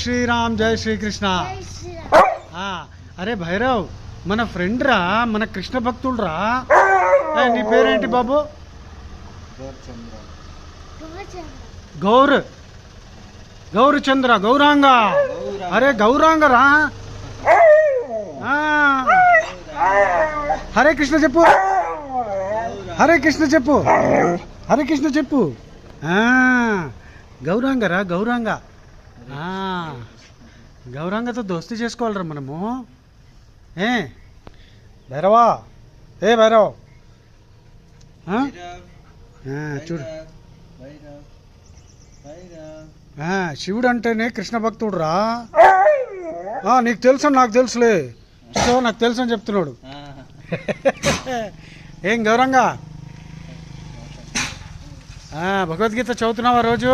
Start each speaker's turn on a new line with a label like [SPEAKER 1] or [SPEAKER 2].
[SPEAKER 1] శ్రీరామ్ జై శ్రీకృష్ణ. అరే భైరవ్, మన ఫ్రెండ్ రా, మన కృష్ణ భక్తుడు రా. నీ పేరేంటి బాబు? గౌరచంద్ర, గౌరాంగ. అరే గౌరాంగ రా. హరే కృష్ణ చెప్పు, హరే కృష్ణ చెప్పు, హరే కృష్ణ చెప్పు. గౌరాంగ రా, గౌరాంగ. గౌరాంగతో దోస్తీ చేసుకోవాలరా మనము. భైరవా, ఏ భైరవ్, చూడు, శివుడు అంటేనే కృష్ణ భక్తుడు రా. నీకు తెలుసు, నాకు తెలుసులే. సో నాకు తెలుసు అని చెప్తున్నాడు. ఏం గౌరంగా, భగవద్గీత చదువుతున్నావా రోజు?